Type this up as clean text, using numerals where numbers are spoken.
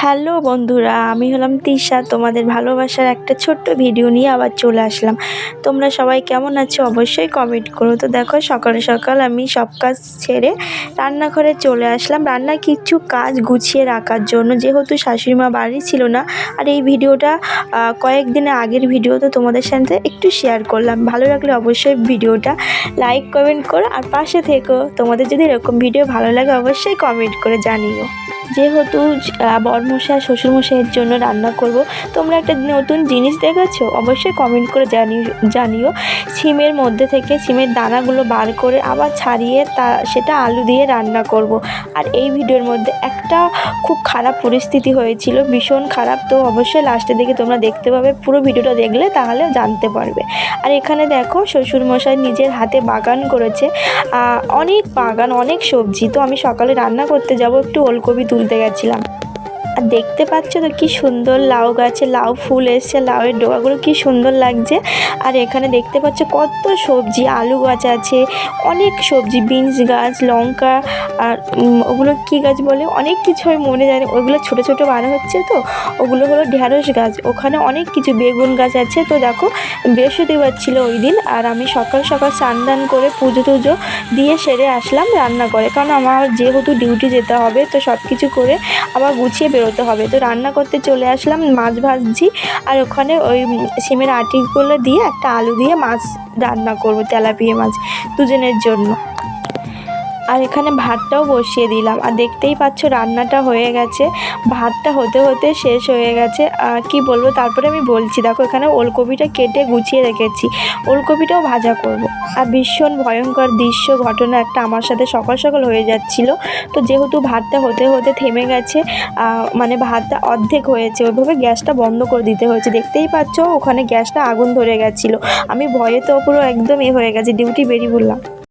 Hello বন্ধুরা, আমি হলাম তিশা। তোমাদের ভালোবাসার একটা ছোট্ট ভিডিও নিয়ে আবার চলে আসলাম। তোমরা সবাই কেমন আছো অবশ্যই কমেন্ট করো। তো দেখো, সকাল সকাল আমি সব কাজ ছেড়ে রান্নাঘরে চলে আসলাম রান্নার কিছু কাজ গুছিয়ে রাখার জন্য, যেহেতু শাশুড়ি মা বাড়ি ছিল না। আর এই ভিডিওটা কয়েকদিনের আগের ভিডিও, তো তোমাদের সাথে একটু শেয়ার করলাম। ভালো লাগলে অবশ্যই ভিডিওটা লাইক কমেন্ট করো আর পাশে থেকো। তোমাদের যদি এরকম ভিডিও ভালো লাগে অবশ্যই কমেন্ট করে জানিও। যেহেতু বরমশাই শ্বশুরমশাইয়ের জন্য রান্না করব, তোমরা একটা নতুন জিনিস দেখেছো অবশ্যই কমেন্ট করে জানিও। সিমের মধ্যে থেকে সিমের দানাগুলো বার করে আবার ছাড়িয়ে সেটা আলু দিয়ে রান্না করব। আর এই ভিডিওর মধ্যে একটা খুব খারাপ পরিস্থিতি হয়েছিল, ভীষণ খারাপ। তো অবশ্যই লাস্টের দিকে তোমরা দেখতে পাবে, পুরো ভিডিওটা দেখলে তাহলে জানতে পারবে। আর এখানে দেখো, শ্বশুরমশাই নিজের হাতে বাগান করেছে, অনেক বাগান, অনেক সবজি। তো আমি সকালে রান্না করতে যাব, একটু ওলকপি তুলতে গেছিলাম। আর দেখতে পাচ্ছ তো কি সুন্দর লাউ গাছে লাউ ফুল এসছে, লাউয়ের ডগাগুলো কি সুন্দর লাগছে। আর এখানে দেখতে পাচ্ছ কত সবজি, আলু গাছ আছে, অনেক সবজি, বিনস গাছ, লঙ্কা, আর ওগুলো কি গাছ বলে অনেক কিছু আমি মনে জানি, ওইগুলো ছোটো ছোটো বানা হচ্ছে। তো ওগুলো হলো ঢ্যাঁড়স গাছ, ওখানে অনেক কিছু বেগুন গাছ আছে। তো দেখো, বৃহস্পতিবার ছিল ওই দিন, আর আমি সকাল সকাল স্নান করে পুজো টুজো দিয়ে সেরে আসলাম রান্না করে, কারণ আমার যেহেতু ডিউটি যেতে হবে, তো সব কিছু করে আবার গুছিয়ে বেরোতে হবে। তো রান্না করতে চলে আসলাম, মাছ ভাজছি। আর ওখানে ওই সিমের আটিগুলো দিয়ে একটা আলু দিয়ে মাছ রান্না করবো, তেলাপিয়া মাছ, দুজনের জন্য। আর এখানে ভাতটাও বসিয়ে দিলাম। আর দেখতেই পাচ্ছ রান্নাটা হয়ে গেছে, ভাতটা হতে হতে শেষ হয়ে গেছে। কি বলবো, তারপরে আমি বলছি। দেখো, এখানে ওলকপিটা কেটে গুছিয়ে রেখেছি, ওলকপিটাও ভাজা করব। আর ভীষণ ভয়ঙ্কর দৃশ্য, ঘটনা একটা আমার সাথে সকাল সকাল হয়ে যাচ্ছিল। তো যেহেতু ভাতটা হতে হতে থেমে গেছে, মানে ভাতটা অর্ধেক হয়েছে, ওইভাবে গ্যাসটা বন্ধ করে দিতে হয়েছে। দেখতেই পাচ্ছ ওখানে গ্যাসটা আগুন ধরে গেছিলো। আমি ভয়ে তো পুরো একদম হয়ে গেছে, ডিউটি বেরিয়ে বললাম।